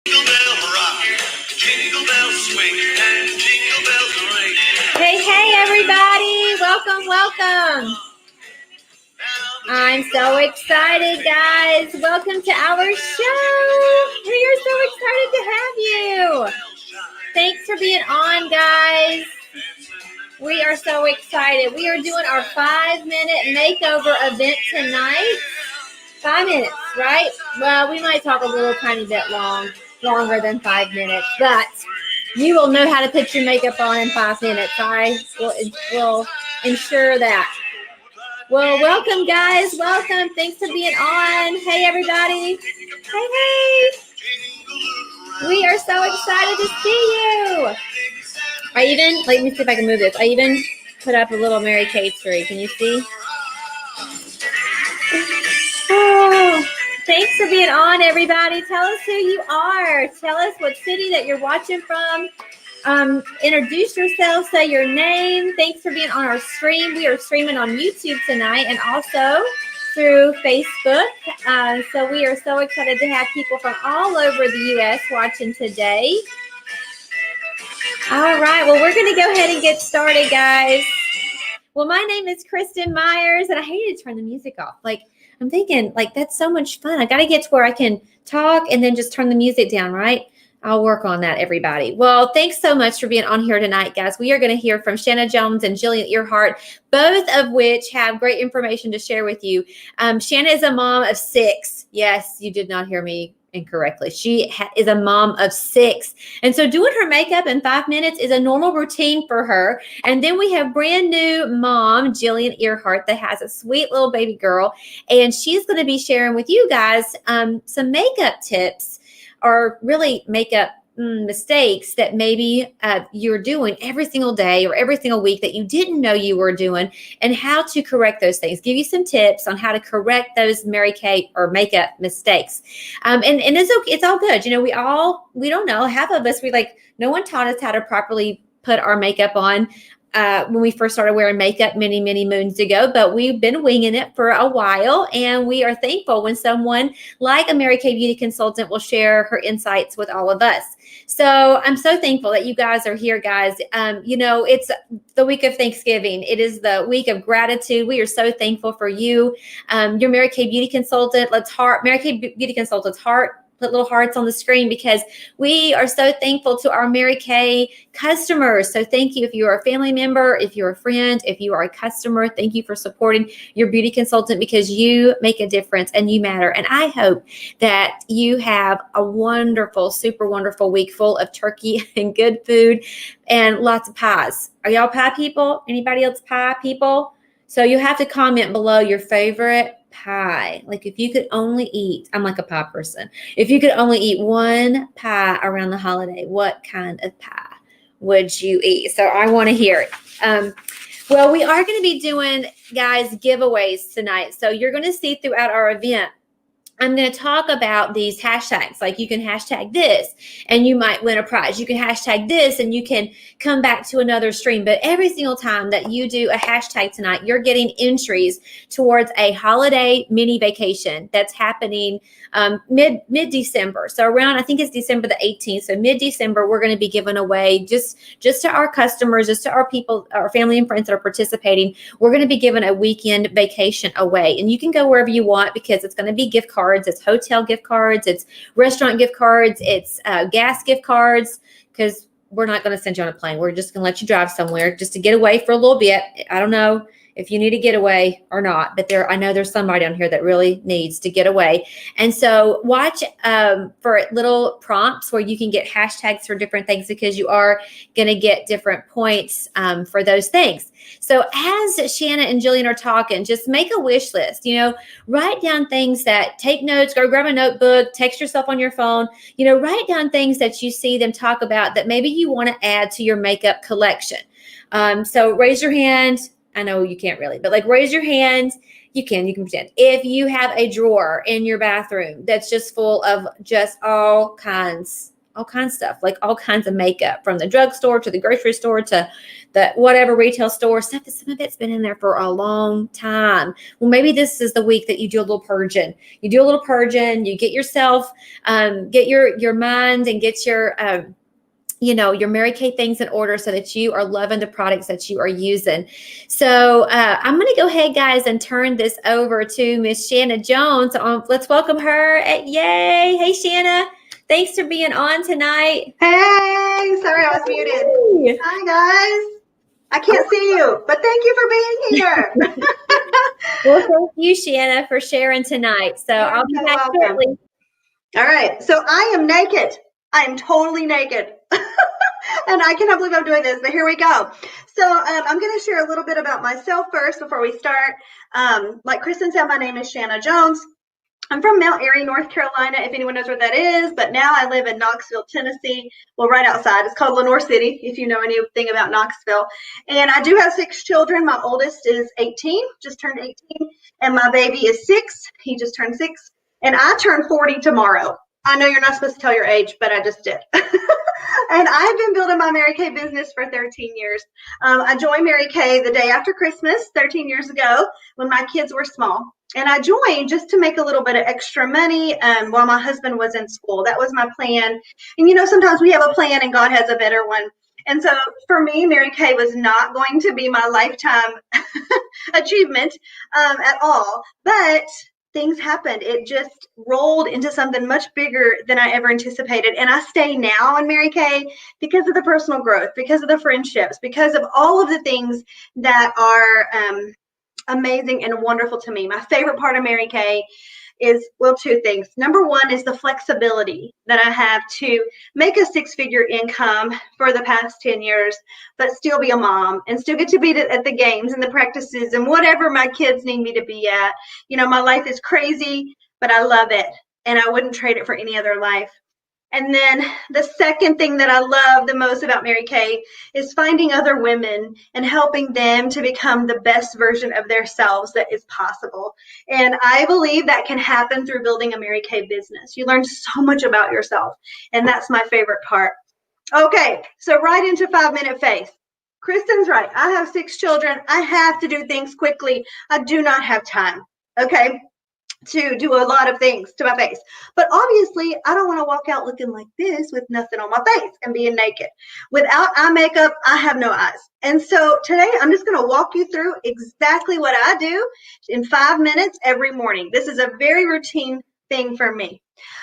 Jingle bell rock, jingle bell swing, and jingle bells ring. Hey, everybody. Welcome. I'm so excited, guys. Welcome to our show. We are so excited to have you. Thanks for being on, guys. We are so excited. We are doing our 5-minute makeover event tonight. 5 minutes, right? Well, we might talk a little tiny bit longer than 5 minutes, but you will know how to put your makeup on in 5 minutes. I will ensure that. Well, welcome, guys. Welcome. Thanks for being on. Hey, everybody. Hey. We are so excited to see you. Let me see if I can move this. I even put up a little Mary Kay tree. Can you see? Oh, thanks for being on, everybody. Tell us who you are. Tell us what city that you're watching from. Introduce yourself. Say your name. Thanks for being on our stream. We are streaming on YouTube tonight and also through Facebook. So we are so excited to have people from all over the U.S. watching today. All right. Well, we're going to go ahead and get started, guys. Well, my name is Kristen Myers, and I hated to turn the music off. I'm thinking, that's so much fun. I got to get to where I can talk and then just turn the music down, right? I'll work on that, everybody. Well, thanks so much for being on here tonight, guys. We are going to hear from Shanna Jones and Jillian Earhart, both of which have great information to share with you. Shanna is a mom of 6. Yes, you did not hear me incorrectly. She is a mom of 6. And so doing her makeup in 5 minutes is a normal routine for her. And then we have brand new mom, Jillian Earhart, that has a sweet little baby girl. And she's going to be sharing with you guys some makeup tips or really makeup mistakes that maybe you're doing every single day or every single week that you didn't know you were doing, and how to correct those things. Give you some tips on how to correct those Mary Kay or makeup mistakes. And it's all good. You know, we don't know. Half of us, no one taught us how to properly put our makeup on when we first started wearing makeup many, many moons ago, but we've been winging it for a while, and we are thankful when someone like a Mary Kay beauty consultant will share her insights with all of us. So I'm so thankful that you guys are here, guys. It's the week of Thanksgiving. It is the week of gratitude. We are so thankful for you. Your Mary Kay beauty consultant. Mary Kay beauty consultant's heart. Put little hearts on the screen because we are so thankful to our Mary Kay customers. So thank you if you are a family member, if you're a friend, if you are a customer, thank you for supporting your beauty consultant because you make a difference and you matter. And I hope that you have a wonderful, super wonderful week full of turkey and good food and lots of pies. Are y'all pie people? Anybody else pie people? So you have to comment below your favorite pie. If you could only eat, I'm like a pie person. If you could only eat one pie around the holiday, what kind of pie would you eat? So I want to hear it. Well, we are going to be doing, guys, giveaways tonight. So you're going to see throughout our event, I'm going to talk about these hashtags. You can hashtag this and you might win a prize. You can hashtag this and you can come back to another stream. But every single time that you do a hashtag tonight, you're getting entries towards a holiday mini vacation that's happening mid-December. So around, I think it's December the 18th. So mid-December, we're going to be giving away just to our customers, just to our people, our family and friends that are participating. We're going to be giving a weekend vacation away. And you can go wherever you want because it's going to be gift cards. It's hotel gift cards. It's restaurant gift cards. It's gas gift cards because we're not going to send you on a plane. We're just going to let you drive somewhere just to get away for a little bit. I don't know if you need to get away or not, but I know there's somebody on here that really needs to get away. And so watch for little prompts where you can get hashtags for different things because you are going to get different points for those things. So as Shanna and Jillian are talking, just make a wish list, write down things take notes, go grab a notebook, text yourself on your phone, write down things that you see them talk about that maybe you want to add to your makeup collection. So raise your hand. I know you can't really, but raise your hand. You can pretend. If you have a drawer in your bathroom that's just full of just all kinds all kinds of stuff, like all kinds of makeup from the drugstore to the grocery store to the whatever retail store stuff. Some of it's been in there for a long time. Well, maybe this is the week that you do a little purging. You do a little purging. You get yourself, get your mind and get your your Mary Kay things in order so that you are loving the products that you are using. So I'm going to go ahead, guys, and turn this over to Miss Shanna Jones. Let's welcome her. Yay. Hey, Shanna. Thanks for being on tonight. Hey, sorry I was muted. Hi, guys. I can't see you, but thank you for being here. Well, thank you, Shanna, for sharing tonight. So I'll be back shortly. All right. So I am naked. I am totally naked. And I cannot believe I'm doing this, but here we go. So I'm going to share a little bit about myself first before we start. Like Kristen said, my name is Shanna Jones. I'm from Mount Airy, North Carolina, if anyone knows where that is, but now I live in Knoxville, Tennessee. Well, right outside. It's called Lenoir City, if you know anything about Knoxville. And I do have 6 children. My oldest is 18, just turned 18, and my baby is 6. He just turned 6, and I turn 40 tomorrow. I know you're not supposed to tell your age, but I just did. And I've been building my Mary Kay business for 13 years. I joined Mary Kay the day after Christmas 13 years ago when my kids were small. And I joined just to make a little bit of extra money while my husband was in school. That was my plan. And, sometimes we have a plan and God has a better one. And so for me, Mary Kay was not going to be my lifetime achievement at all. But things happened. It just rolled into something much bigger than I ever anticipated. And I stay now in Mary Kay because of the personal growth, because of the friendships, because of all of the things that are amazing and wonderful to me. My favorite part of Mary Kay is, 2 things. Number one is the flexibility that I have to make a 6-figure income for the past 10 years, but still be a mom and still get to be at the games and the practices and whatever my kids need me to be at. My life is crazy, but I love it. And I wouldn't trade it for any other life. And then the second thing that I love the most about Mary Kay is finding other women and helping them to become the best version of themselves that is possible. And I believe that can happen through building a Mary Kay business. You learn so much about yourself, and that's my favorite part. Okay, so right into 5-minute face. Kristen's right. I have 6 children. I have to do things quickly. I do not have time. Okay. To do a lot of things to my face. But obviously, I don't want to walk out looking like this with nothing on my face and being naked. Without eye makeup, I have no eyes. And so today, I'm just going to walk you through exactly what I do in 5 minutes every morning. This is a very routine thing for me.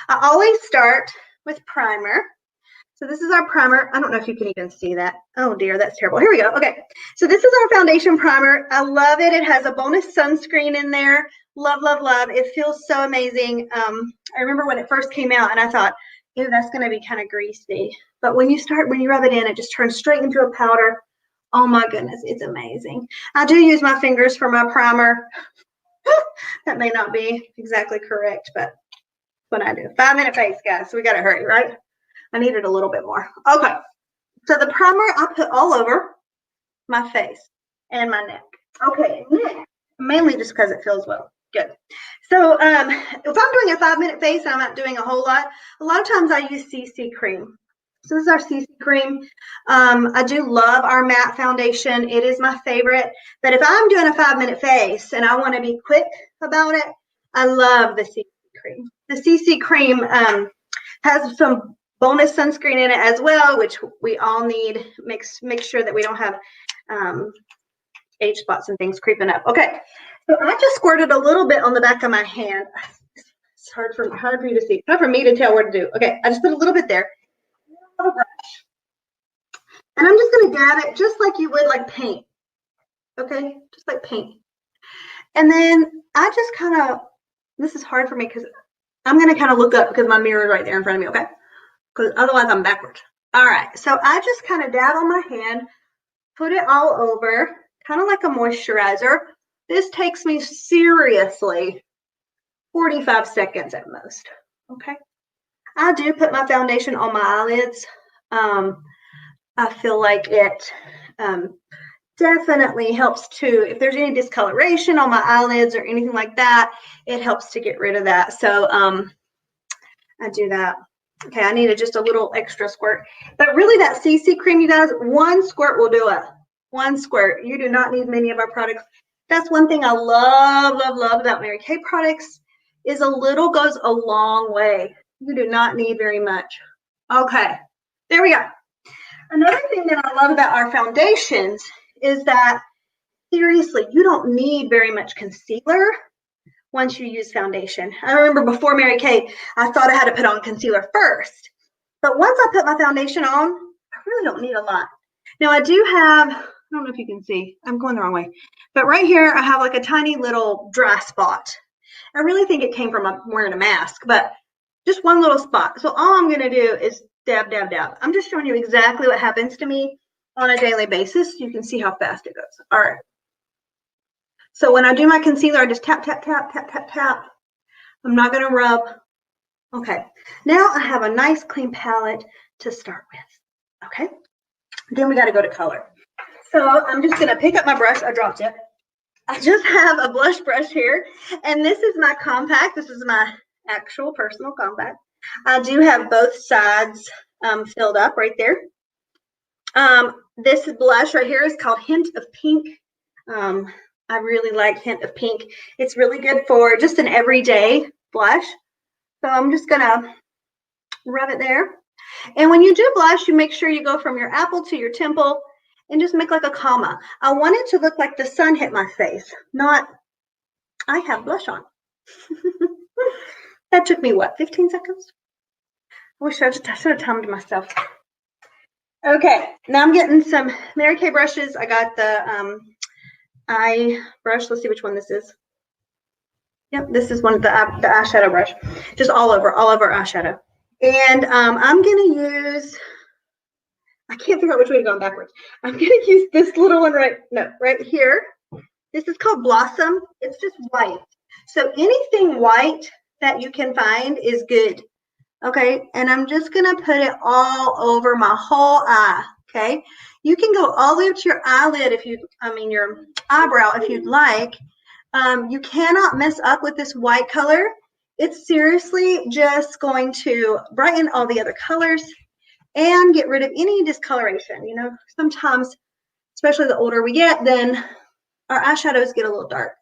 I always start with primer. So this is our primer. I don't know if you can even see that. Oh dear, that's terrible. Here we go. Okay. So this is our foundation primer. I love it. It has a bonus sunscreen in there. Love, love, love. It feels so amazing. I remember when it first came out and I thought, ew, that's going to be kind of greasy. But when you rub it in, it just turns straight into a powder. Oh my goodness, it's amazing. I do use my fingers for my primer. That may not be exactly correct, but what I do. 5-minute face, guys. So we got to hurry, right? I needed a little bit more. Okay. So the primer I put all over my face and my neck. Okay. Neck, mainly just because it feels well. Good. So if I'm doing a 5-minute face and I'm not doing a lot of times I use CC cream. So this is our CC cream. I do love our matte foundation. It is my favorite. But if I'm doing a 5-minute face and I want to be quick about it, I love the CC cream. The CC cream has some bonus sunscreen in it as well, which we all need. Make sure that we don't have age spots and things creeping up. Okay, so I just squirted a little bit on the back of my hand. It's hard for you to see. Hard for me to tell what to do. Okay, I just put a little bit there. A brush. And I'm just going to dab it just like you would like paint. Okay, just like paint. And then I just kind of, this is hard for me because I'm going to kind of look up because my mirror is right there in front of me, okay? Because otherwise I'm backwards. All right, so I just kind of dab on my hand, put it all over, kind of like a moisturizer. This takes me seriously 45 seconds at most, okay? I do put my foundation on my eyelids. I feel like it definitely helps to, if there's any discoloration on my eyelids or anything like that, it helps to get rid of that. So I do that. Okay, I needed just a little extra squirt. But really that CC cream, you guys, 1 squirt will do it. 1 squirt. You do not need many of our products. That's one thing I love, love, love about Mary Kay products is a little goes a long way. You do not need very much. Okay, there we go. Another thing that I love about our foundations is that, seriously, you don't need very much concealer once you use foundation. I remember before Mary Kay, I thought I had to put on concealer first. But once I put my foundation on, I really don't need a lot. Now I do have, I don't know if you can see, I'm going the wrong way. But right here, I have like a tiny little dry spot. I really think it came from wearing a mask, but just one little spot. So all I'm gonna do is dab, dab, dab. I'm just showing you exactly what happens to me on a daily basis. You can see how fast it goes. All right. So when I do my concealer, I just tap, tap, tap, tap, tap, tap. I'm not gonna rub. Okay, now I have a nice clean palette to start with. Okay, then we gotta go to color. So I'm just gonna pick up my brush. I dropped it. I just have a blush brush here, and this is my compact. This is my actual personal compact. I do have both sides filled up right there. This blush right here is called Hint of Pink. I really like Hint of Pink. It's really good for just an everyday blush. So I'm just gonna rub it there. And when you do blush, you make sure you go from your apple to your temple and just make like a comma. I want it to look like the sun hit my face, not I have blush on. That took me what, 15 seconds? I wish I should have timed myself. Okay, now I'm getting some Mary Kay brushes. I got the eye brush. Let's see which one this is. Yep, this is one of the eyeshadow brush. Just all over eyeshadow. And I'm gonna use, I can't figure out which way to go backwards. I'm gonna use this little one right here. This is called Blossom. It's just white. So anything white that you can find is good. Okay, and I'm just gonna put it all over my whole eye. Okay, you can go all the way up to your eyelid if you, your eyebrow if you'd like. You cannot mess up with this white color. It's seriously just going to brighten all the other colors and get rid of any discoloration. You know, sometimes, especially the older we get, then our eyeshadows get a little dark.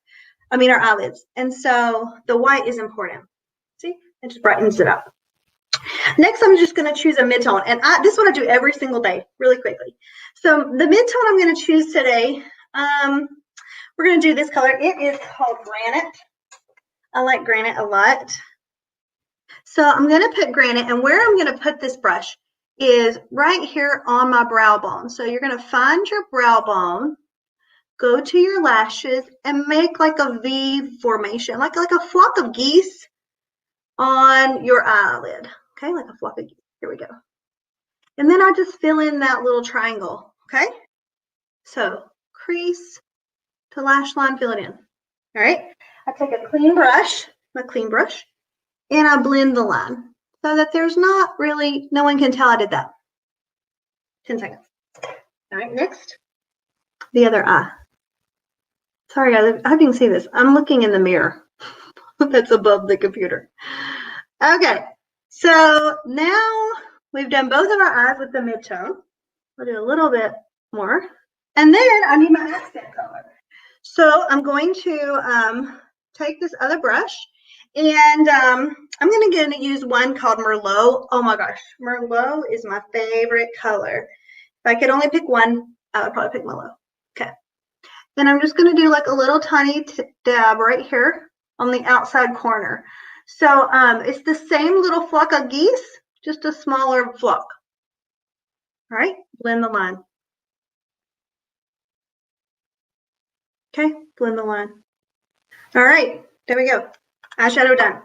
Our eyelids. And so the white is important. See, it just brightens it up. Next, I'm just going to choose a midtone. And this is what I do every single day, really quickly. So the midtone I'm going to choose today, we're going to do this color. It is called Granite. I like Granite a lot. So I'm going to put Granite, and where I'm going to put this brush is right here on my brow bone. So you're going to find your brow bone, go to your lashes, and make like a V formation, like a flock of geese on your eyelid. Okay, like a flock of geese. Here we go. And then I just fill in that little triangle. Okay, so crease to lash line, fill it in. All right, I take a clean brush, my clean brush, and I blend the line so that there's not really, no one can tell I did that. 10 seconds. All right, next, the other eye. Sorry, I hope you can see this. I'm looking in the mirror that's above the computer. Okay, so now we've done both of our eyes with the midtone. I'll do a little bit more. And then I need my accent color. So I'm going to take this other brush, and I'm going to use one called Merlot. Oh my gosh, Merlot is my favorite color. If I could only pick one, I would probably pick Merlot. Okay. And I'm just going to do like a little tiny dab right here on the outside corner. So it's the same little flock of geese, just a smaller flock. All right, blend the line. Okay, blend the line. All right, there we go. Eyeshadow done.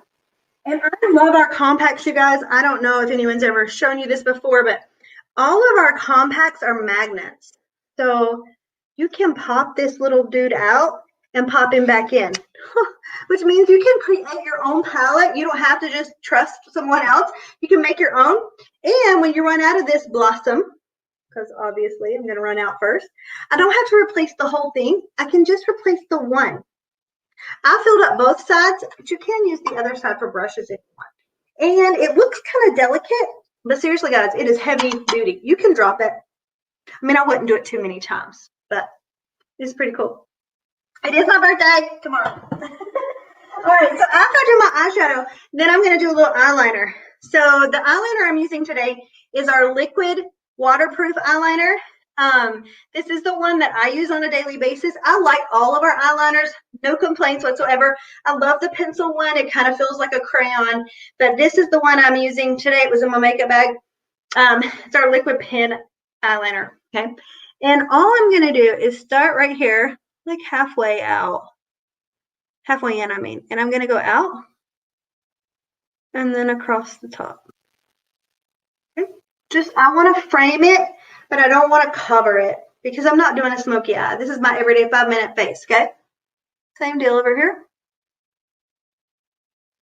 And I love our compacts, you guys. I don't know if anyone's ever shown you this before, but all of our compacts are magnets. So you can pop this little dude out and pop him back in, which means you can create your own palette. You don't have to just trust someone else. You can make your own. And when you run out of this Blossom, because obviously I'm going to run out first, I don't have to replace the whole thing. I can just replace the one. I filled up both sides, but you can use the other side for brushes if you want. And it looks kind of delicate, but seriously, guys, it is heavy duty. You can drop it. I mean, I wouldn't do it too many times, but it's pretty cool. It is my birthday tomorrow. All right, so after I do my eyeshadow, then I'm going to do a little eyeliner. So the eyeliner I'm using today is our liquid waterproof eyeliner. This is the one that I use on a daily basis. I like all of our eyeliners, no complaints whatsoever. I love the pencil one. It kind of feels like a crayon, but this is the one I'm using today. It was in my makeup bag. It's our liquid pen eyeliner, okay? And all I'm going to do is start right here, like halfway out. Halfway in, I mean. And I'm going to go out and then across the top. Okay? Just, I want to frame it, but I don't want to cover it because I'm not doing a smoky eye. This is my everyday 5-minute face, okay? Same deal over here.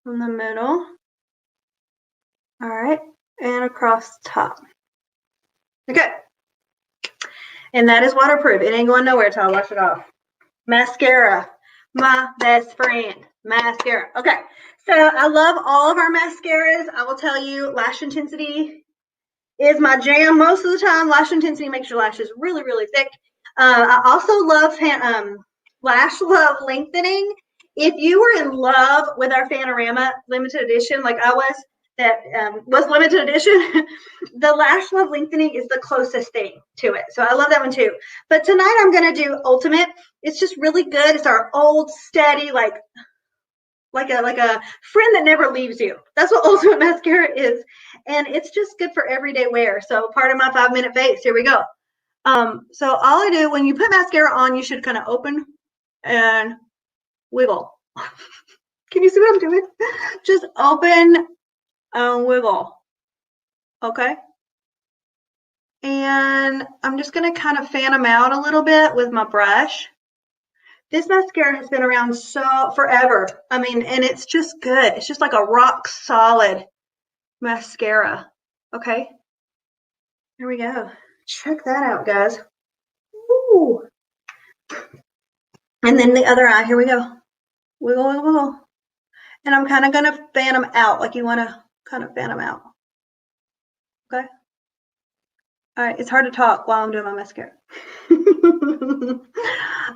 In the middle. All right. And across the top. Okay. And that is waterproof. It ain't going nowhere till I wash it off. Mascara. My best friend. Mascara. Okay. So I love all of our mascaras. I will tell you, Lash Intensity is my jam most of the time. Lash Intensity makes your lashes really, really thick. I also love Lash Love Lengthening. If you were in love with our Fanorama limited edition, like I was, that was limited edition, the Lash Love Lengthening is the closest thing to it. So I love that one too. But tonight I'm going to do Ultimate. It's just really good. It's our old, steady, like a friend that never leaves you. That's what Ultimate Mascara is. And it's just good for everyday wear. So part of my 5-minute face. Here we go. So all I do when you put mascara on, you should kind of open and wiggle. Can you see what I'm doing? Just open and wiggle. Okay. And I'm just going to kind of fan them out a little bit with my brush. This mascara has been around so forever. I mean, and it's just good. It's just like a rock solid mascara. Okay. Here we go. Check that out, guys. Ooh. And then the other eye. Here we go. Wiggle, wiggle, wiggle. And I'm kind of going to fan them out, like you want to kind of fan them out. Okay. All right. It's hard to talk while I'm doing my mascara.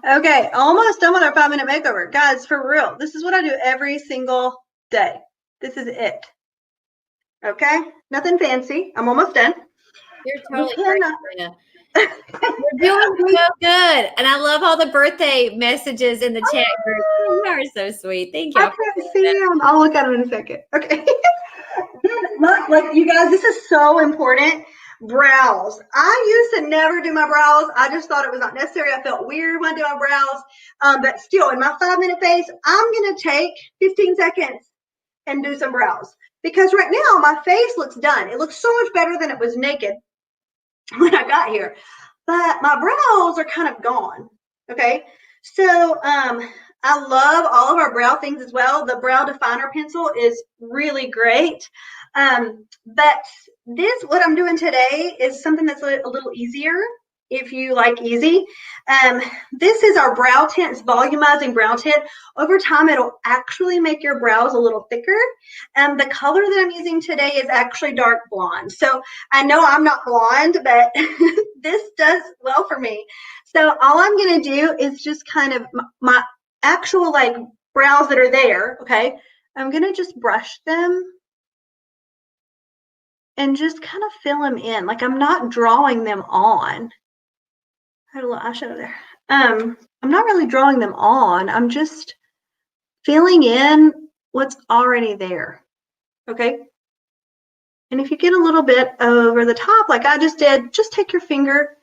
Okay, almost done with our 5-minute makeover. Guys, for real, this is what I do every single day. This is it. Okay, nothing fancy. I'm almost done. You're totally great, Sabrina. You're doing so good. And I love all the birthday messages in the chat group. You are so sweet. Thank you. I can't see them. I'll look at them in a second. Okay. Look, like you guys, this is so important. Brows. I used to never do my brows. I just thought it was not necessary. I felt weird when I do my brows. But still, in my 5-minute face, I'm going to take 15 seconds and do some brows. Because right now, my face looks done. It looks so much better than it was naked when I got here. But my brows are kind of gone. Okay. So I love all of our brow things as well. The brow definer pencil is really great. But what I'm doing today is something that's a little easier if you like easy. This is our brow tint. It's volumizing brow tint. Over time, it'll actually make your brows a little thicker. The color that I'm using today is actually dark blonde. So I know I'm not blonde, but this does well for me. So all I'm going to do is just kind of my actual like brows that are there. Okay. I'm going to just brush them and just kind of fill them in. Like I'm not drawing them on. I had a little eyeshadow there. I'm not really drawing them on. I'm just filling in what's already there. Okay. And if you get a little bit over the top, like I just did, just take your finger,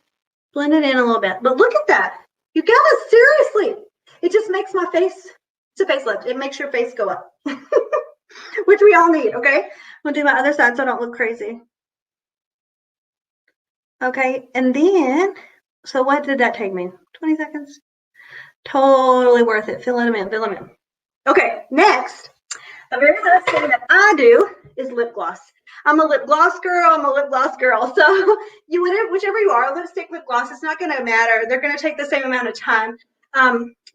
blend it in a little bit. But look at that. You guys, seriously. It just makes my face, it's a facelift. It makes your face go up. Which we all need, okay? I'm going to do my other side so I don't look crazy. Okay, and then, so what did that take me? 20 seconds? Totally worth it. Fill them in, fill them in. Okay, next, the very last thing that I do is lip gloss. I'm a lip gloss girl. I'm a lip gloss girl. So whichever you are, lipstick, lip gloss, it's not going to matter. They're going to take the same amount of time.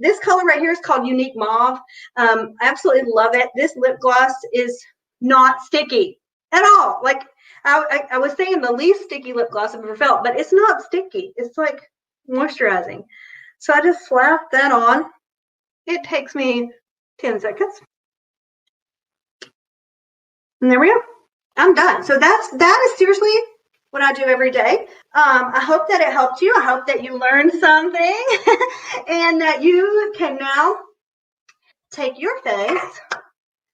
This color right here is called Unique Mauve. I absolutely love it. This lip gloss is not sticky at all. Like I was saying the least sticky lip gloss I've ever felt, but it's not sticky. It's like moisturizing. So I just slap that on. It takes me 10 seconds. And there we go. I'm done. So that is seriously what I do every day. I hope that it helped you. I hope that you learned something and that you can now take your face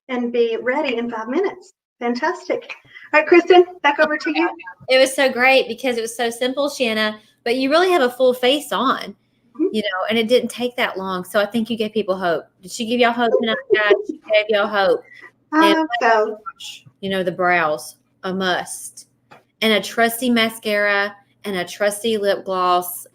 and be ready in 5 minutes. Fantastic. All right, Kristen, back over to you. It was so great because it was so simple, Shanna, but you really have a full face on, and it didn't take that long. So I think you gave people hope. Did she give y'all hope tonight, guys? She gave y'all hope. I hope so. The brows, a must. And a trusty mascara and a trusty lip gloss.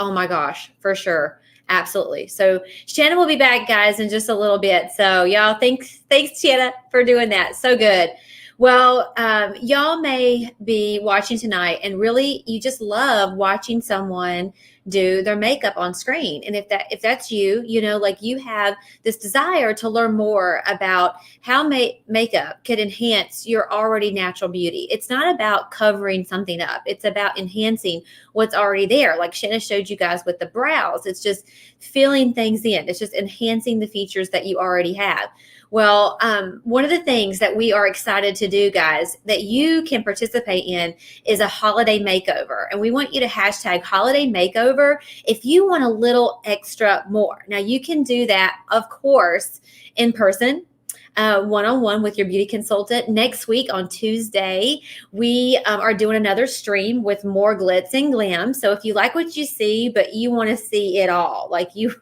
Oh my gosh, for sure. Absolutely. So Shanna will be back, guys, in just a little bit. So y'all, thanks, Shanna, for doing that. So good. Well, y'all may be watching tonight and really you just love watching someone do their makeup on screen. And if that's you, like you have this desire to learn more about how makeup could enhance your already natural beauty. It's not about covering something up. It's about enhancing what's already there. Like Shanna showed you guys with the brows, it's just filling things in. It's just enhancing the features that you already have. Well, one of the things that we are excited to do, guys, that you can participate in is a holiday makeover. And we want you to hashtag holiday makeover if you want a little extra more. Now, you can do that, of course, in person. One-on-one with your beauty consultant. Next week on Tuesday, we are doing another stream with more glitz and glam. So if you like what you see, but you want to see it all, like you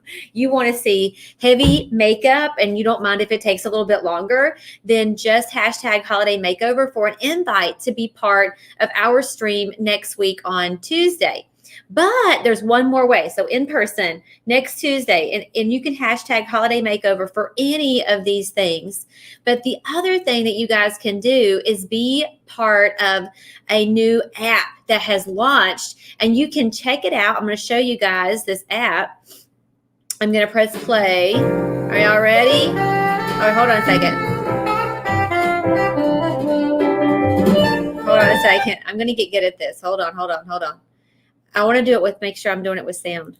want to see heavy makeup and you don't mind if it takes a little bit longer, then just hashtag holiday makeover for an invite to be part of our stream next week on Tuesday. But there's one more way. So in person next Tuesday, and you can hashtag holiday makeover for any of these things. But the other thing that you guys can do is be part of a new app that has launched, and you can check it out. I'm going to show you guys this app. I'm going to press play. Are y'all ready? Oh, hold on a second. Hold on a second. I'm going to get good at this. Hold on. I want to do it make sure I'm doing it with sound.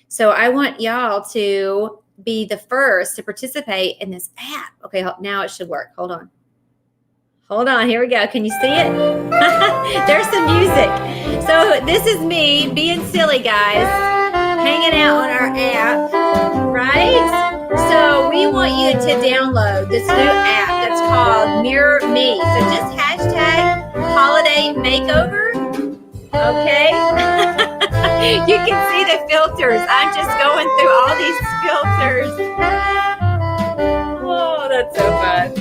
So I want y'all to be the first to participate in this app. Okay, now it should work. Hold on, here we go. Can you see it? There's some music. So this is me being silly, guys, hanging out on our app, right? So we want you to download this new app that's called Mirror Me. So just hashtag holiday makeover. Okay. You can see the filters. I'm just going through all these filters. Oh, that's so fun.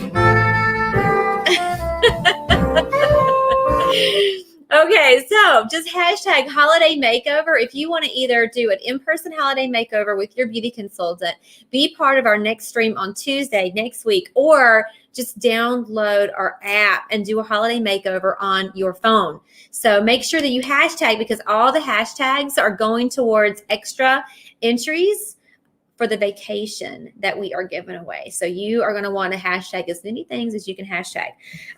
Okay, so just hashtag holiday makeover. If you want to either do an in-person holiday makeover with your beauty consultant, be part of our next stream on Tuesday next week, or just download our app and do a holiday makeover on your phone. So make sure that you hashtag, because all the hashtags are going towards extra entries for the vacation that we are giving away. So you are going to want to hashtag as many things as you can hashtag.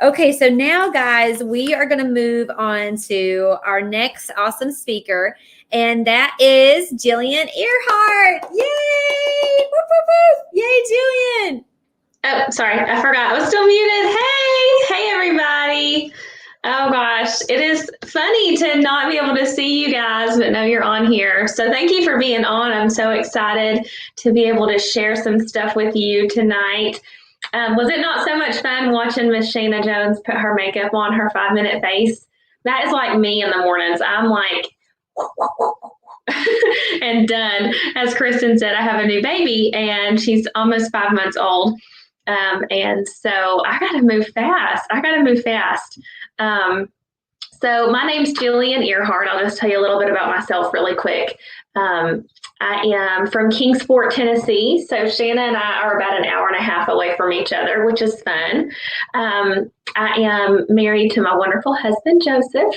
Okay, so now, guys, we are going to move on to our next awesome speaker, and that is Jillian Earhart. Yay! Woo, woo, woo. Yay, Jillian! Oh, sorry, I forgot. I was still muted. Hey, everybody. Oh gosh, it is funny to not be able to see you guys, but know you're on here. So thank you for being on. I'm so excited to be able to share some stuff with you tonight. Was it not so much fun watching Miss Shana Jones put her makeup on her 5-minute face? That is like me in the mornings. I'm like, and done. As Kristen said, I have a new baby and she's almost 5 months old. And so I got to move fast. So my name's Jillian Earhart. I'll just tell you a little bit about myself really quick. I am from Kingsport, Tennessee. So Shanna and I are about an hour and a half away from each other, which is fun. I am married to my wonderful husband, Joseph,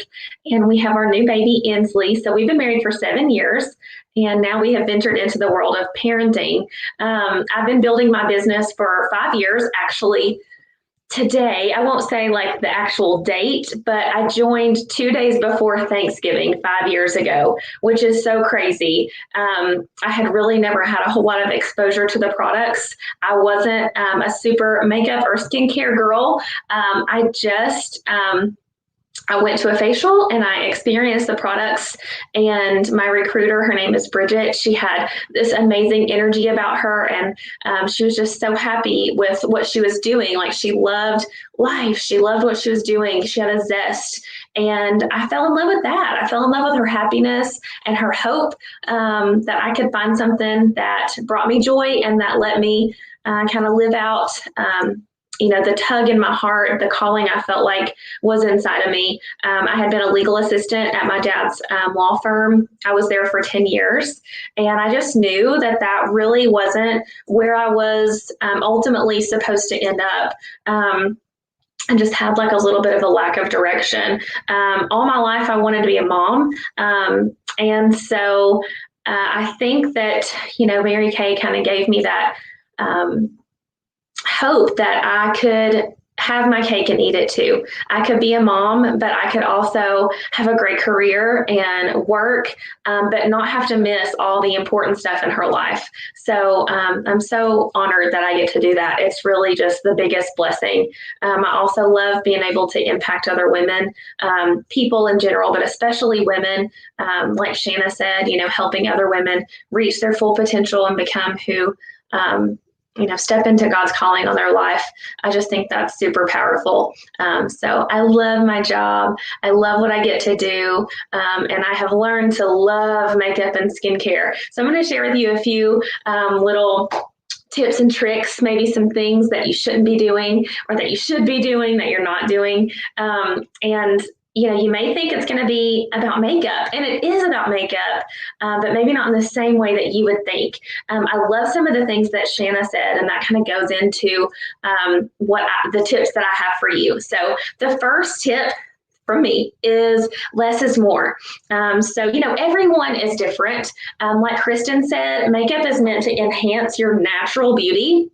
and we have our new baby, Inslee. So we've been married for 7 years, and now we have ventured into the world of parenting. I've been building my business for 5 years, actually. today, I won't say like the actual date, but I joined 2 days before Thanksgiving 5 years ago, which is so crazy. I had really never had a whole lot of exposure to the products. I wasn't a super makeup or skincare girl. I went to a facial and I experienced the products, and my recruiter, her name is Bridget, she had this amazing energy about her, and she was just so happy with what she was doing. Like, she loved life. She loved what she was doing. She had a zest, and I fell in love with that. I fell in love with her happiness and her hope, that I could find something that brought me joy and that let me kind of live out the tug in my heart, the calling I felt like was inside of me. I had been a legal assistant at my dad's law firm. I was there for 10 years, and I just knew that that really wasn't where I was ultimately supposed to end up. I just had like a little bit of a lack of direction. All my life, I wanted to be a mom. And so I think that, Mary Kay kind of gave me that hope that I could have my cake and eat it too. I could be a mom, but I could also have a great career and work, but not have to miss all the important stuff in her life. So I'm so honored that I get to do that. It's really just the biggest blessing. I also love being able to impact other women, people in general, but especially women. Like Shanna said, helping other women reach their full potential and become who step into God's calling on their life. I just think that's super powerful. So I love my job. I love what I get to do. And I have learned to love makeup and skincare. So I'm going to share with you a few little tips and tricks, maybe some things that you shouldn't be doing or that you should be doing that you're not doing. And you may think it's going to be about makeup, and it is about makeup, but maybe not in the same way that you would think. I love some of the things that Shanna said, and that kind of goes into the tips that I have for you. So the first tip from me is less is more. So everyone is different. Like Kristen said, makeup is meant to enhance your natural beauty,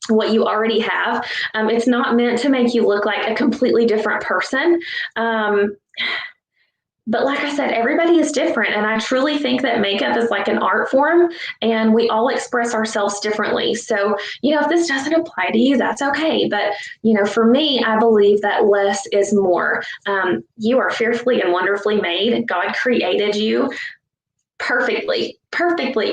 what you already have. It's not meant to make you look like a completely different person. But like I said, everybody is different. And I truly think that makeup is like an art form, and we all express ourselves differently. So, if this doesn't apply to you, that's okay. But, for me, I believe that less is more. You are fearfully and wonderfully made. God created you perfectly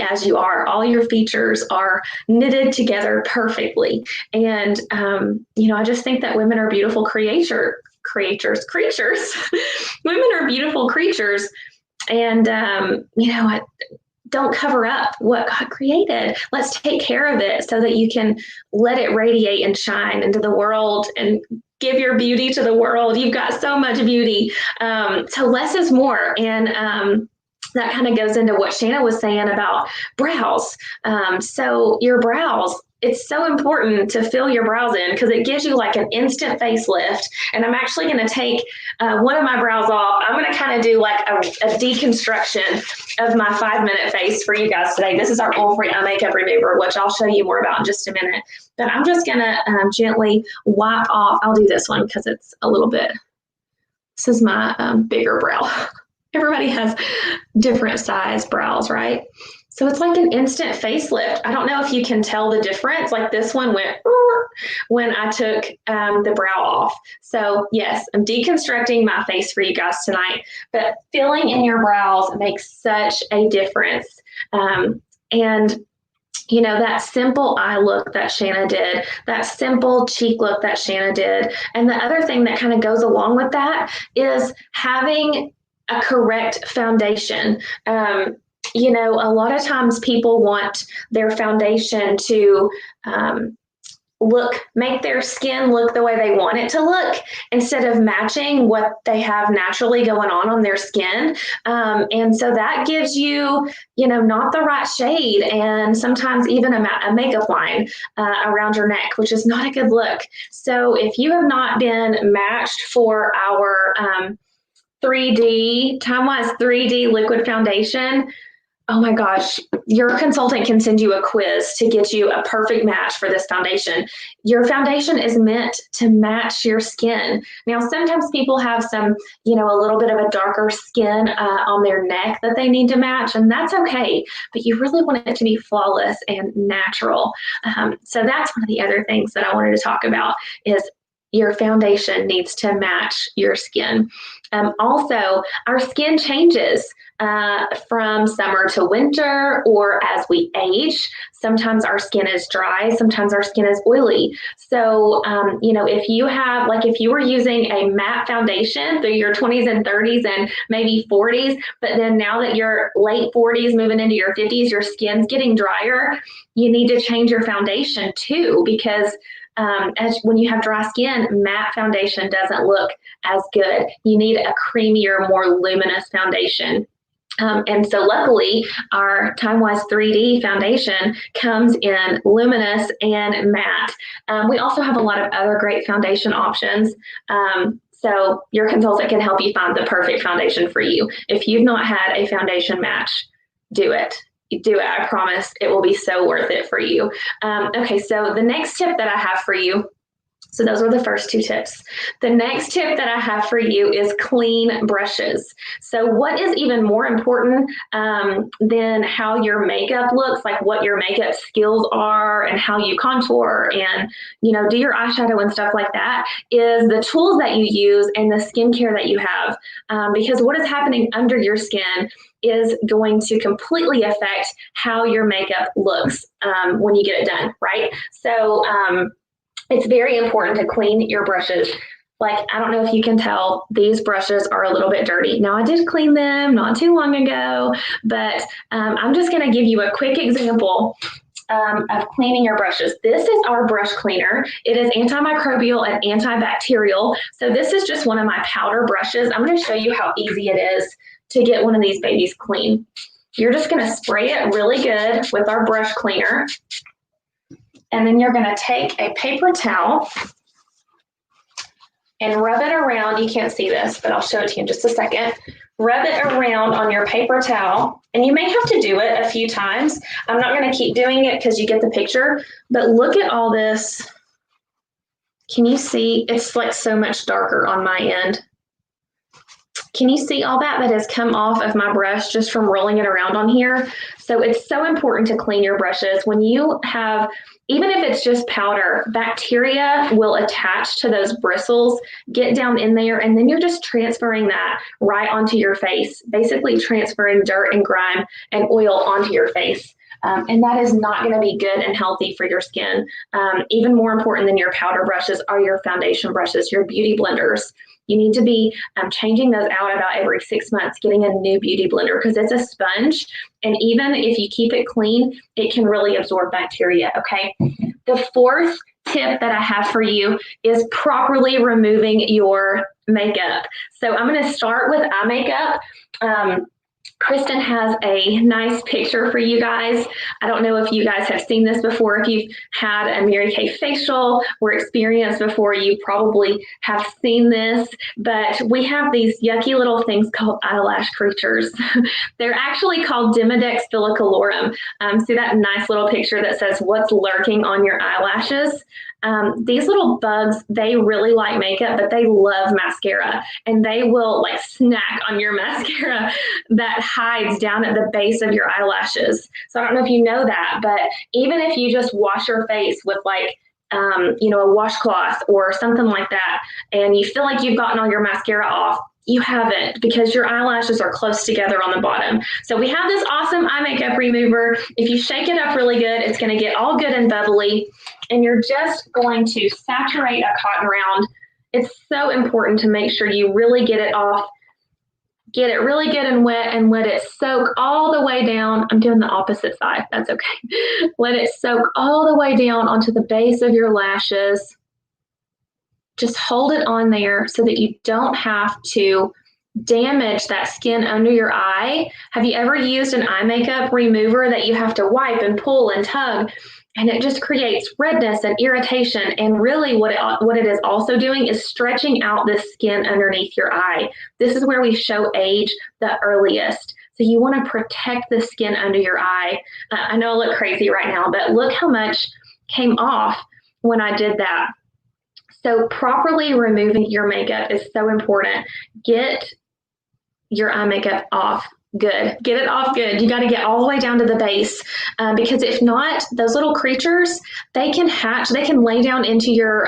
as you are. All your features are knitted together perfectly. And, I just think that women are beautiful creatures. Women are beautiful creatures. And, don't cover up what God created. Let's take care of it so that you can let it radiate and shine into the world and give your beauty to the world. You've got so much beauty. So less is more. And, that kind of goes into what Shanna was saying about brows. So your brows, it's so important to fill your brows in because it gives you like an instant facelift. And I'm actually going to take one of my brows off. I'm going to kind of do like a deconstruction of my 5-minute face for you guys today. This is our oil-free eye makeup remover, which I'll show you more about in just a minute. But I'm just going to gently wipe off. I'll do this one because it's a little bit, this is my bigger brow. Everybody has different size brows, right? So it's like an instant facelift. I don't know if you can tell the difference. Like this one went when I took the brow off. So yes, I'm deconstructing my face for you guys tonight, but filling in your brows makes such a difference. And that simple eye look that Shanna did, that simple cheek look that Shanna did. And the other thing that kind of goes along with that is having a correct foundation. A lot of times people want their foundation to make their skin look the way they want it to look instead of matching what they have naturally going on their skin. And so that gives you, not the right shade, and sometimes even a makeup line around your neck, which is not a good look. So if you have not been matched for our Time-Wise 3D liquid foundation, oh my gosh, your consultant can send you a quiz to get you a perfect match for this foundation. Your foundation is meant to match your skin. Now, sometimes people have some, a little bit of a darker skin on their neck that they need to match, and that's okay, but you really want it to be flawless and natural. So that's one of the other things that I wanted to talk about is your foundation needs to match your skin. Also, our skin changes from summer to winter or as we age. Sometimes our skin is dry, sometimes our skin is oily. So, if you were using a matte foundation through your 20s and 30s and maybe 40s, but then now that you're late 40s, moving into your 50s, your skin's getting drier, you need to change your foundation too, because when you have dry skin, matte foundation doesn't look as good. You need a creamier, more luminous foundation. And so luckily, our TimeWise 3D foundation comes in luminous and matte. We also have a lot of other great foundation options. So your consultant can help you find the perfect foundation for you. If you've not had a foundation match, do it. Do it. I promise it will be so worth it for you. Okay, so the next tip that I have for you, so those were the first two tips. The next tip that I have for you is clean brushes. So what is even more important than how your makeup looks, like what your makeup skills are and how you contour and, do your eyeshadow and stuff like that, is the tools that you use and the skincare that you have. Because what is happening under your skin is going to completely affect how your makeup looks when you get it done, right? So it's very important to clean your brushes. Like, I don't know if you can tell, these brushes are a little bit dirty. Now, I did clean them not too long ago, but I'm just gonna give you a quick example of cleaning your brushes. This is our brush cleaner. It is antimicrobial and antibacterial. So this is just one of my powder brushes. I'm gonna show you how easy it is to get one of these babies clean. You're just gonna spray it really good with our brush cleaner. And then you're gonna take a paper towel and rub it around. You can't see this, but I'll show it to you in just a second. Rub it around on your paper towel, and you may have to do it a few times. I'm not gonna keep doing it because you get the picture, but look at all this. Can you see? It's like so much darker on my end. Can you see all that has come off of my brush just from rolling it around on here? So it's so important to clean your brushes. When you have, even if it's just powder, bacteria will attach to those bristles, get down in there, and then you're just transferring that right onto your face, basically transferring dirt and grime and oil onto your face. And that is not going to be good and healthy for your skin. Even more important than your powder brushes are your foundation brushes, your beauty blenders. You need to be changing those out about every 6 months, getting a new beauty blender, because it's a sponge. And even if you keep it clean, it can really absorb bacteria, okay? The fourth tip that I have for you is properly removing your makeup. So I'm going to start with eye makeup. Kristen has a nice picture for you guys. I don't know if you guys have seen this before. If you've had a Mary Kay facial or experience before, you probably have seen this, but we have these yucky little things called eyelash creatures. They're actually called Demodex filicolorum. See that nice little picture that says what's lurking on your eyelashes? These little bugs, they really like makeup, but they love mascara, and they will like snack on your mascara that hides down at the base of your eyelashes. So I don't know if you know that, but even if you just wash your face with like, a washcloth or something like that, and you feel like you've gotten all your mascara off, you haven't, because your eyelashes are close together on the bottom. So we have this awesome eye makeup remover. If you shake it up really good, it's going to get all good and bubbly, and you're just going to saturate a cotton round. It's so important to make sure you really get it off, get it really good and let it soak all the way down. I'm doing the opposite side. That's okay. Let it soak all the way down onto the base of your lashes. Just hold it on there so that you don't have to damage that skin under your eye. Have you ever used an eye makeup remover that you have to wipe and pull and tug, and it just creates redness and irritation? And really what it is also doing is stretching out the skin underneath your eye. This is where we show age the earliest. So So you want to protect the skin under your eye. I know I look crazy right now, but look how much came off when I did that. So properly removing your makeup is so important. Get your eye makeup off good. Get it off good. You got to get all the way down to the base, because if not, those little creatures, they can hatch, they can lay down into your,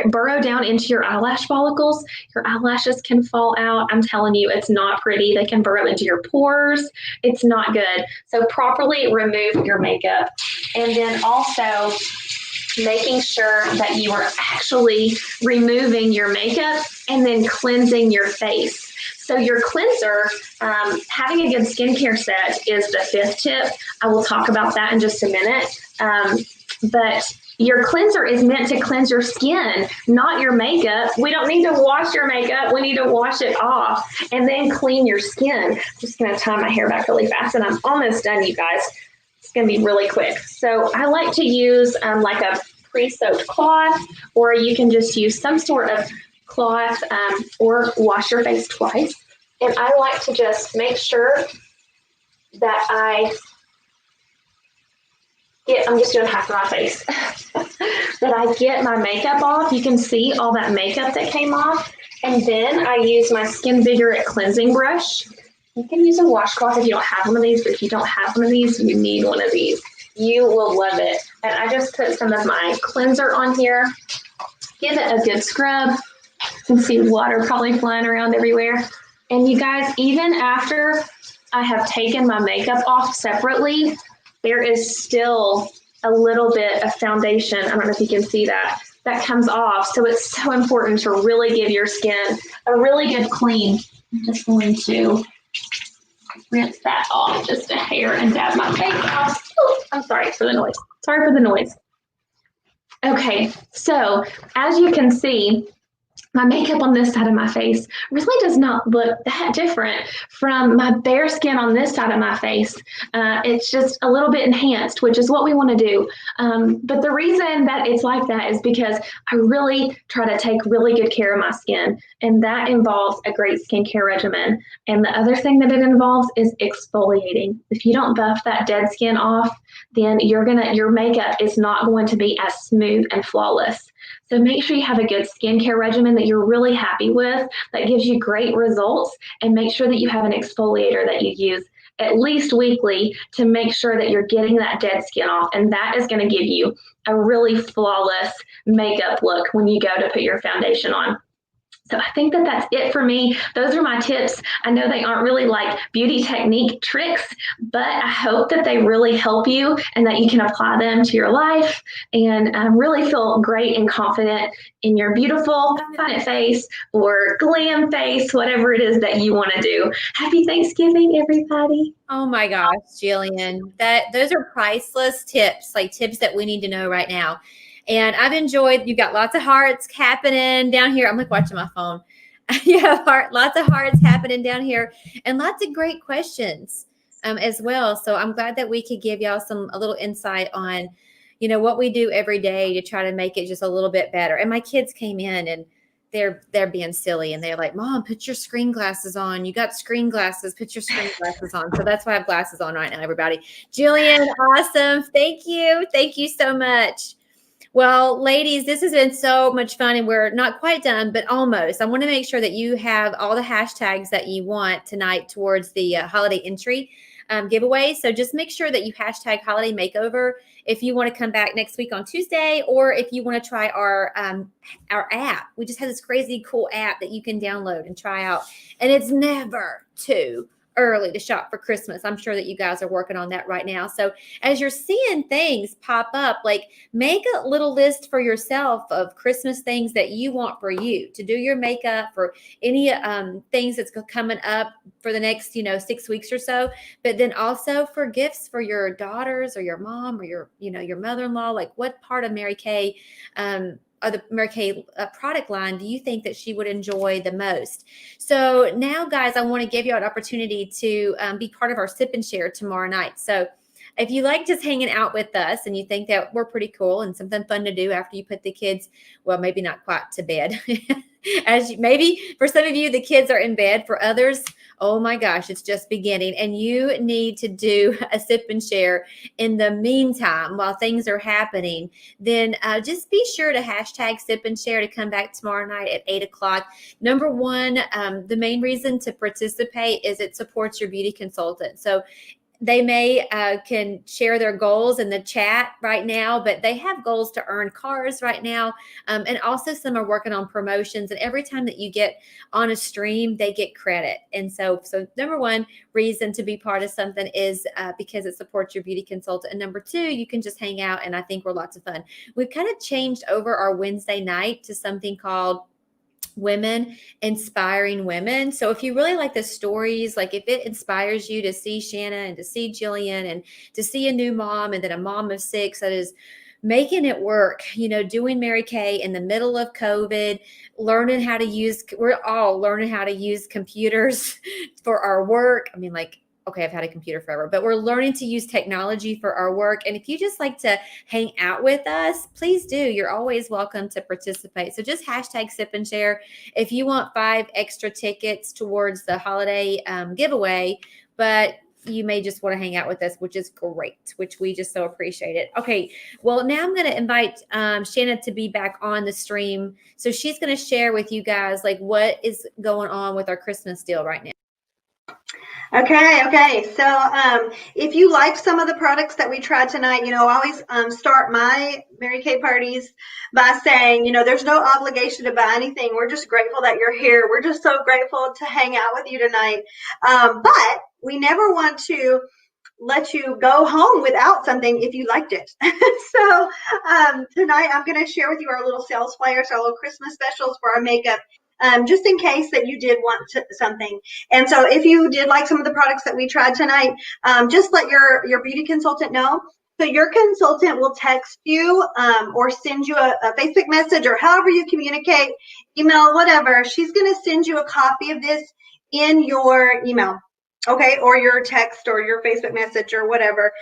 burrow down into your eyelash follicles. Your eyelashes can fall out. I'm telling you, it's not pretty. They can burrow into your pores. It's not good. So properly remove your makeup. And then also making sure that you are actually removing your makeup and then cleansing your face. So your cleanser, having a good skincare set is the 5th tip. I will talk about that in just a minute. But your cleanser is meant to cleanse your skin, not your makeup. We don't need to wash your makeup. We need to wash it off and then clean your skin. I'm just going to tie my hair back really fast, and I'm almost done, you guys. It's going to be really quick. So I like to use like a pre-soaked cloth, or you can just use some sort of cloth, or wash your face twice. And I like to just make sure that I'm just doing half of my face, that I get my makeup off. You can see all that makeup that came off. And then I use my Skin Vigorate cleansing brush. You can use a washcloth if you don't have one of these, but if you don't have one of these, you need one of these. You will love it. And I just put some of my cleanser on here. Give it a good scrub. You can see water probably flying around everywhere. And you guys, even after I have taken my makeup off separately, there is still a little bit of foundation. I don't know if you can see that comes off. So it's so important to really give your skin a really good clean. I'm just going to rinse that off just a hair and dab my face off. Oh, I'm sorry for the noise. Sorry for the noise. Okay, so as you can see, my makeup on this side of my face really does not look that different from my bare skin on this side of my face. It's just a little bit enhanced, which is what we want to do. But the reason that it's like that is because I really try to take really good care of my skin, and that involves a great skincare regimen. And the other thing that it involves is exfoliating. If you don't buff that dead skin off, then your makeup is not going to be as smooth and flawless. So make sure you have a good skincare regimen that you're really happy with, that gives you great results, and make sure that you have an exfoliator that you use at least weekly to make sure that you're getting that dead skin off. And that is going to give you a really flawless makeup look when you go to put your foundation on. So I think that that's it for me. Those are my tips. I know they aren't really like beauty technique tricks, but I hope that they really help you and that you can apply them to your life and really feel great and confident in your beautiful confident face or glam face, whatever it is that you want to do. Happy Thanksgiving, everybody. Oh my gosh, Jillian, those are priceless tips, like tips that we need to know right now. And I've enjoyed, you got lots of hearts happening down here. I'm like watching my phone. You have lots of hearts happening down here and lots of great questions as well. So I'm glad that we could give y'all a little insight on, what we do every day to try to make it just a little bit better. And my kids came in and they're being silly and they're like, Mom, put your screen glasses on. You got screen glasses, put your screen glasses on. So that's why I have glasses on right now, everybody. Jillian, awesome. Thank you. Thank you so much. Well, ladies, this has been so much fun, and we're not quite done, but almost. I want to make sure that you have all the hashtags that you want tonight towards the holiday entry giveaway. So just make sure that you hashtag holiday makeover if you want to come back next week on Tuesday, or if you want to try our app. We just have this crazy cool app that you can download and try out, and it's never too early to shop for Christmas. I'm sure that you guys are working on that right now. So as you're seeing things pop up, like make a little list for yourself of Christmas things that you want for you to do your makeup, for any things that's coming up for the next 6 weeks or so. But then also for gifts for your daughters or your mom or your your mother-in-law. Like what part of Mary Kay or the Mary Kay product line do you think that she would enjoy the most? So now, guys, I want to give you an opportunity to be part of our sip and share tomorrow night. So if you like just hanging out with us and you think that we're pretty cool and something fun to do after you put the kids, well, maybe not quite to bed. Maybe for some of you, the kids are in bed. For others, Oh my gosh, it's just beginning. And you need to do a sip and share in the meantime while things are happening. Then just be sure to hashtag sip and share to come back tomorrow night at 8 o'clock. Number one, the main reason to participate is it supports your beauty consultant. So they may can share their goals in the chat right now, but they have goals to earn cars right now. And also some are working on promotions. And every time that you get on a stream, they get credit. And so number one reason to be part of something is because it supports your beauty consultant. And number two, you can just hang out. And I think we're lots of fun. We've kind of changed over our Wednesday night to something called Women Inspiring Women. So if you really like the stories, like if it inspires you to see Shanna and to see Jillian and to see a new mom and then a mom of 6 that is making it work, doing Mary Kay in the middle of COVID, we're all learning how to use computers for our work. I mean, okay, I've had a computer forever, but we're learning to use technology for our work. And if you just like to hang out with us, please do. You're always welcome to participate. So just hashtag sip and share. If you want 5 extra tickets towards the holiday giveaway, but you may just want to hang out with us, which is great, which we just so appreciate it. Okay, well, now I'm going to invite Shanna to be back on the stream. So she's going to share with you guys what is going on with our Christmas deal right now. Okay. So if you like some of the products that we tried tonight, I always start my Mary Kay parties by saying, there's no obligation to buy anything. We're just grateful that you're here. We're just so grateful to hang out with you tonight. But we never want to let you go home without something if you liked it. So tonight I'm going to share with you our little sales flyers, our little Christmas specials for our makeup. Just in case that you did want something. And so if you did like some of the products that we tried tonight, just let your beauty consultant know. So your consultant will text you or send you a Facebook message or however you communicate, email, whatever. She's going to send you a copy of this in your email. Okay, or your text or your Facebook message or whatever,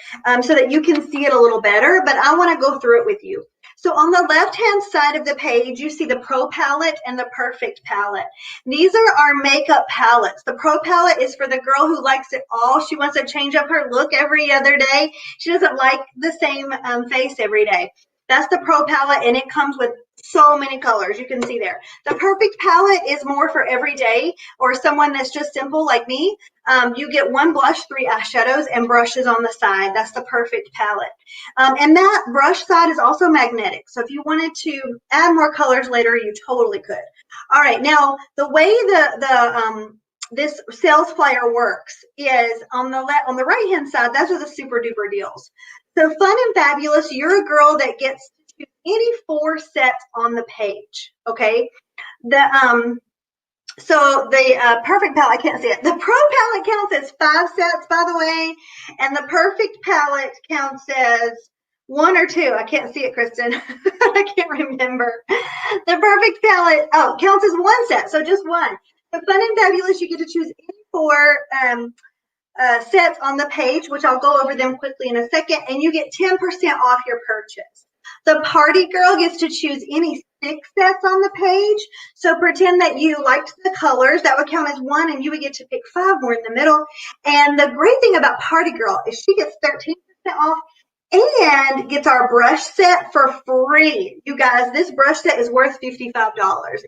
so that you can see it a little better. But I want to go through it with you. So on the left-hand side of the page, you see the Pro Palette and the Perfect Palette. These are our makeup palettes. The Pro Palette is for the girl who likes it all. She wants to change up her look every other day. She doesn't like the same face every day. That's the Pro Palette, and it comes with so many colors. You can see there. The Perfect Palette is more for every day or someone that's just simple like me. You get 1 blush, 3 eyeshadows, and brushes on the side. That's the Perfect Palette. And that brush side is also magnetic. So if you wanted to add more colors later, you totally could. All right. Now, the way this sales flyer works is on the right-hand side, those are the super duper deals. So Fun and Fabulous, you're a girl that gets to choose any 4 sets on the page, okay? So the Perfect Palette, I can't see it. The Pro Palette counts as 5 sets, by the way, and the Perfect Palette counts as 1 or 2. I can't see it, Kristen. I can't remember. The Perfect Palette, counts as 1 set, so just 1. So Fun and Fabulous, you get to choose any 4 sets on the page, which I'll go over them quickly in a second, and you get 10% off your purchase. The Party Girl gets to choose any 6 sets on the page. So pretend that you liked the colors. That would count as 1, and you would get to pick 5 more in the middle. And the great thing about Party Girl is she gets 13% off and gets our brush set for free. You guys, this brush set is worth $55.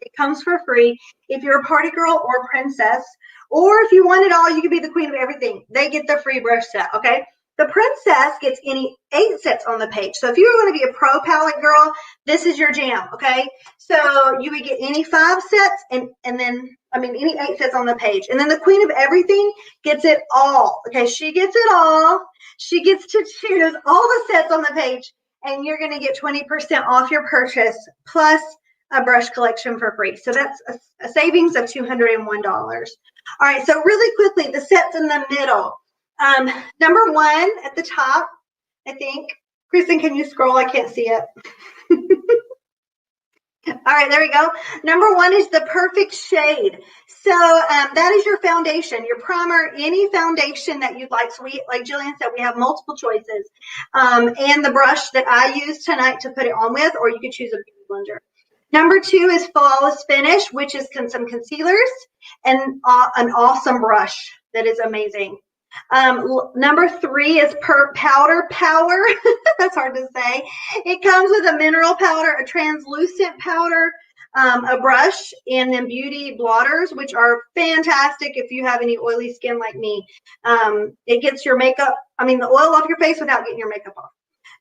It comes for free if you're a Party Girl or Princess. Or if you want it all, you can be the queen of everything. They get the free brush set, okay? The Princess gets any 8 sets on the page. So if you want to be a Pro Palette girl, this is your jam, okay? So you would get any 5 sets and then, any 8 sets on the page. And then the queen of everything gets it all, okay? She gets it all. She gets to choose all the sets on the page, and you're going to get 20% off your purchase plus a brush collection for free. So that's a savings of $201. All right, so really quickly, the sets in the middle. Number 1 at the top, I think. Kristen, can you scroll? I can't see it. All right, there we go. Number 1 is the Perfect Shade. So that is your foundation, your primer, any foundation that you'd like. So like Jillian said, we have multiple choices. And the brush that I used tonight to put it on with, or you could choose a beauty blender. Number 2 is Flawless Finish, which is some concealers and an awesome brush that is amazing. Number 3 is Powder Power. That's hard to say. It comes with a mineral powder, a translucent powder, a brush, and then beauty blotters, which are fantastic if you have any oily skin like me. It gets your makeup, the oil off your face without getting your makeup off.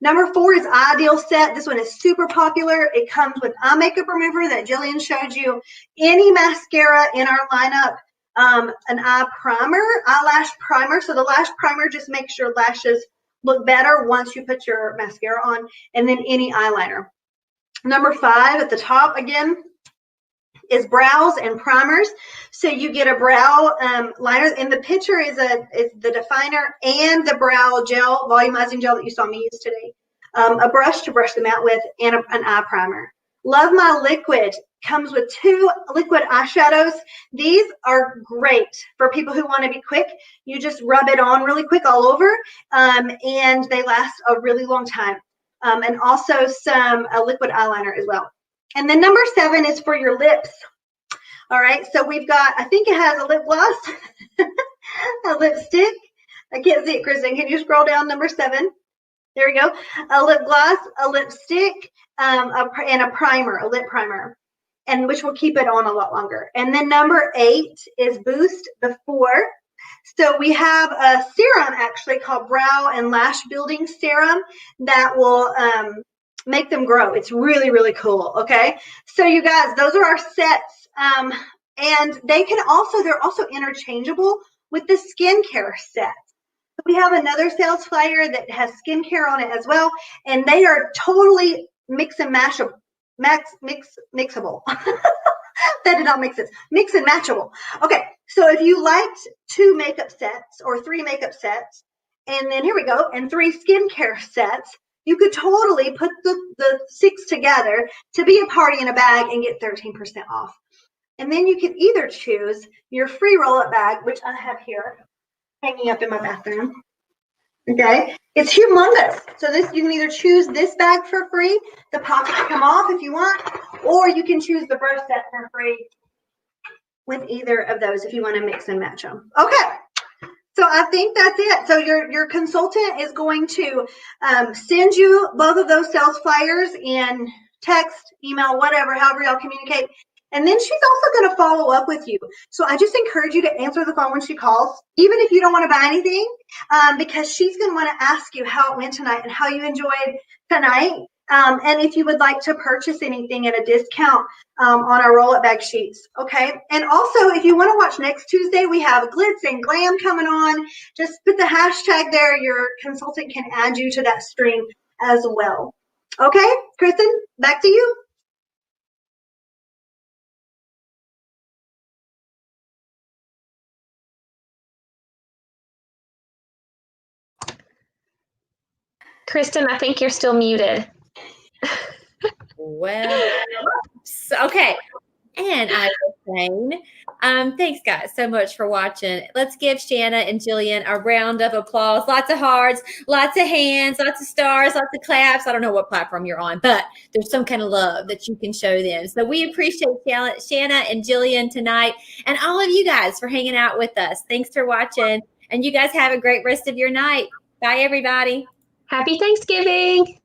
Number 4 is Ideal Set. This one is super popular. It comes with eye makeup remover that Jillian showed you, any mascara in our lineup, an eyelash primer. So the lash primer just makes your lashes look better once you put your mascara on, and then any eyeliner. Number 5 at the top again is brows and primers. So you get a brow liner, and the picture is the definer and the brow gel, volumizing gel that you saw me use today. A brush to brush them out with, and an eye primer. Love My Liquid comes with 2 liquid eyeshadows. These are great for people who want to be quick. You just rub it on really quick all over, and they last a really long time. And also a liquid eyeliner as well. And then number 7 is for your lips. All right, so we've got, I think it has a lip gloss, a lipstick. I can't see it, Kristen. Can you scroll down number 7? There we go. A lip gloss, a lipstick, and a primer, a lip primer, and which will keep it on a lot longer. And then number 8 is Boost Before. So we have a serum actually called Brow and Lash Building Serum that will make them grow. It's really, really cool. Okay. So you guys, those are our sets. And they're also interchangeable with the skincare set. We have another sales flyer that has skincare on it as well. And they are totally mix and mashable. Mixable. That did not make sense. Mix and matchable. Okay, so if you liked 2 makeup sets or 3 makeup sets, and then here we go, and 3 skincare sets, you could totally put the 6 together to be a party in a bag and get 13% off. And then you can either choose your free roll-up bag, which I have here hanging up in my bathroom. Okay, it's humongous. So you can either choose this bag for free, the pockets come off if you want, or you can choose the brush set for free with either of those if you want to mix and match them. Okay, so I think that's it. So your consultant is going to send you both of those sales flyers in text, email, whatever, however y'all communicate. And then she's also going to follow up with you. So I just encourage you to answer the phone when she calls, even if you don't want to buy anything, because she's going to want to ask you how it went tonight and how you enjoyed tonight. And if you would like to purchase anything at a discount on our roll-up bag sheets, okay? And also, if you want to watch next Tuesday, we have Glitz and Glam coming on. Just put the hashtag there. Your consultant can add you to that stream as well. Okay, Kristen, back to you. Kristen, I think you're still muted. Well, okay. And I was saying, thanks guys so much for watching. Let's give Shanna and Jillian a round of applause. Lots of hearts, lots of hands, lots of stars, lots of claps. I don't know what platform you're on, but there's some kind of love that you can show them. So we appreciate Shanna and Jillian tonight, and all of you guys for hanging out with us. Thanks for watching, and you guys have a great rest of your night. Bye, everybody. Happy Thanksgiving.